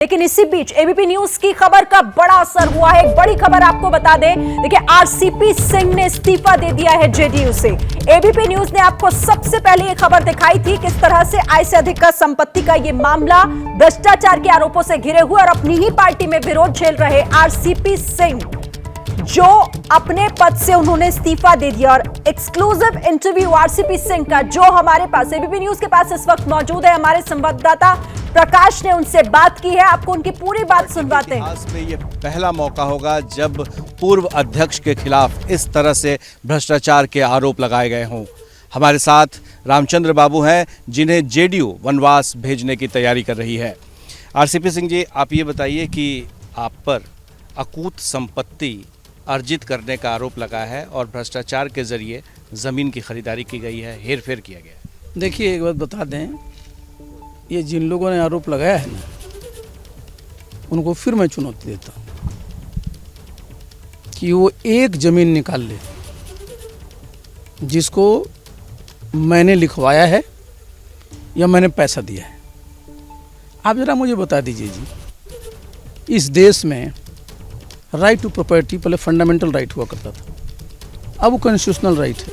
लेकिन इसी बीच ABP news की खबर का बड़ा असर हुआ है। एक बड़ी खबर आपको बता दें, देखिए आरसीपी सिंह ने इस्तीफा दे दिया है जेडीयू से। एबीपी न्यूज ने आपको सबसे पहले ये खबर दिखाई थी किस तरह से आय से अधिक का संपत्ति का ये मामला भ्रष्टाचार के आरोपों से घिरे हुए और अपनी ही पार्टी में विरोध झेल रहे आरसीपी सिंह, जो अपने पद से उन्होंने इस्तीफा दे दिया। और एक्सक्लूसिव इंटरव्यू आरसीपी सिंह का जो हमारे पास एबीपी न्यूज के पास इस वक्त मौजूद है, हमारे संवाददाता प्रकाश ने उनसे बात की है। आपको उनकी पूरी बात सुनवाते हैं। इतिहास में ये पहला मौका होगा जब पूर्व अध्यक्ष के खिलाफ इस तरह से भ्रष्टाचार के आरोप लगाए गए हों। हमारे साथ रामचंद्र बाबू हैं, जिन्हें जेडीयू वनवास भेजने की तैयारी कर रही है। आरसीपी सिंह जी, आप ये बताइए कि आप पर अकूत संपत्ति अर्जित करने का आरोप लगा है और भ्रष्टाचार के जरिए जमीन की खरीदारी की गई है, हेरफेर किया गया है। देखिए, एक बात बता दें, ये जिन लोगों ने आरोप लगाया है ना, उनको फिर मैं चुनौती देता हूँ कि वो एक जमीन निकाल ले जिसको मैंने लिखवाया है या मैंने पैसा दिया है। आप जरा मुझे बता दीजिए जी, इस देश में राइट टू प्रॉपर्टी पहले फंडामेंटल राइट हुआ करता था, अब वो कॉन्स्टिट्यूशनल राइट है।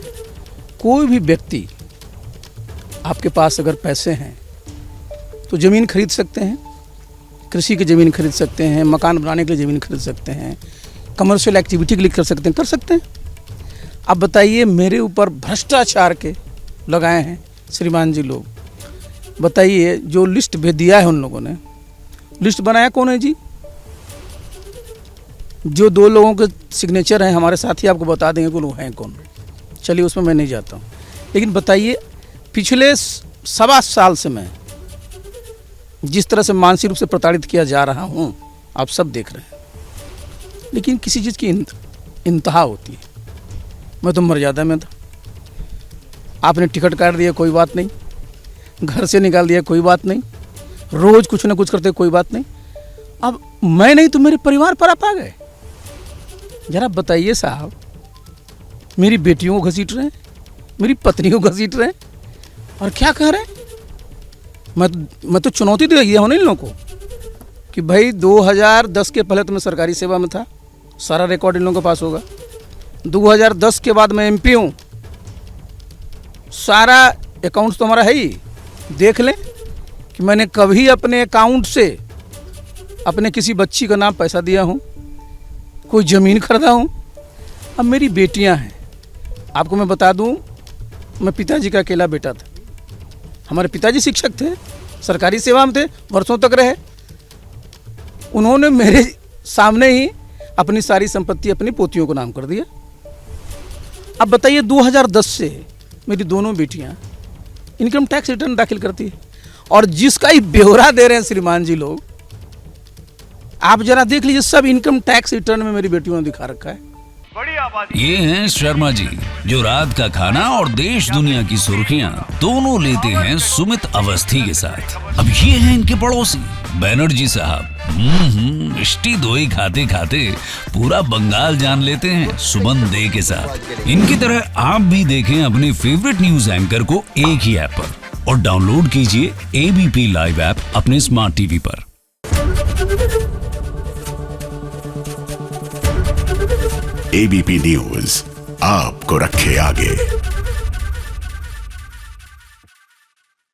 कोई भी व्यक्ति, आपके पास अगर पैसे हैं तो ज़मीन खरीद सकते हैं, कृषि की ज़मीन खरीद सकते हैं, मकान बनाने के लिए ज़मीन खरीद सकते हैं, कमर्शियल एक्टिविटी के लिए कर सकते हैं। अब बताइए, मेरे ऊपर भ्रष्टाचार के लगाए हैं श्रीमान जी लोग। बताइए, जो लिस्ट भेज दिया है उन लोगों ने, लिस्ट बनाया कौन है जी? जो दो लोगों के सिग्नेचर हैं, हमारे साथी आपको बता देंगे कि वो हैं कौन। चलिए, उसमें मैं नहीं जाता हूँ, लेकिन बताइए, पिछले 7 साल से मैं जिस तरह से मानसिक रूप से प्रताड़ित किया जा रहा हूँ, आप सब देख रहे हैं। लेकिन किसी चीज़ की इंतहा होती है। मैं तो मर्यादा में था, आपने टिकट काट दिया, कोई बात नहीं, घर से निकाल दिया, कोई बात नहीं, रोज़ कुछ ना कुछ करते, कोई बात नहीं। अब मैं नहीं तो मेरे परिवार पर आप आ गए। जरा बताइए साहब, मेरी बेटियों को घसीट रहे हैं, मेरी पत्नी को घसीट रहे हैं, और क्या कह रहे हैं? मैं तो चुनौती दे दिया हूँ इन लोगों को कि भाई 2010 के पहले तो मैं सरकारी सेवा में था, सारा रिकॉर्ड इन लोगों के पास होगा। 2010 के बाद मैं एमपी हूँ, सारा अकाउंट्स तो हमारा है ही। देख लें कि मैंने कभी अपने अकाउंट से अपने किसी बच्ची का नाम पैसा दिया हूँ, कोई ज़मीन खरीदा हूँ। अब मेरी बेटियाँ हैं, आपको मैं बता दूँ, मैं पिताजी का अकेला बेटा था। हमारे पिताजी शिक्षक थे, सरकारी सेवा में थे, वर्षों तक रहे। उन्होंने मेरे सामने ही अपनी सारी संपत्ति अपनी पोतियों को नाम कर दिया। अब बताइए, 2010 से मेरी दोनों बेटियां इनकम टैक्स रिटर्न दाखिल करती है, और जिसका ही ब्यौरा दे रहे हैं श्रीमान जी लोग, आप जरा देख लीजिए, सब इनकम टैक्स रिटर्न में मेरी बेटियों ने दिखा रखा है। ये हैं शर्मा जी, जो रात का खाना और देश दुनिया की सुर्खियां दोनों लेते हैं सुमित अवस्थी के साथ। अब ये हैं इनके पड़ोसी बैनर्जी साहब। मिष्टी दोई खाते खाते पूरा बंगाल जान लेते हैं सुमन दे के साथ। इनकी तरह आप भी देखें अपने फेवरेट न्यूज एंकर को एक ही ऐप पर, और डाउनलोड कीजिए एबीपी लाइव ऐप अपने स्मार्ट टीवी पर। एबीपी न्यूज आपको रखे आगे।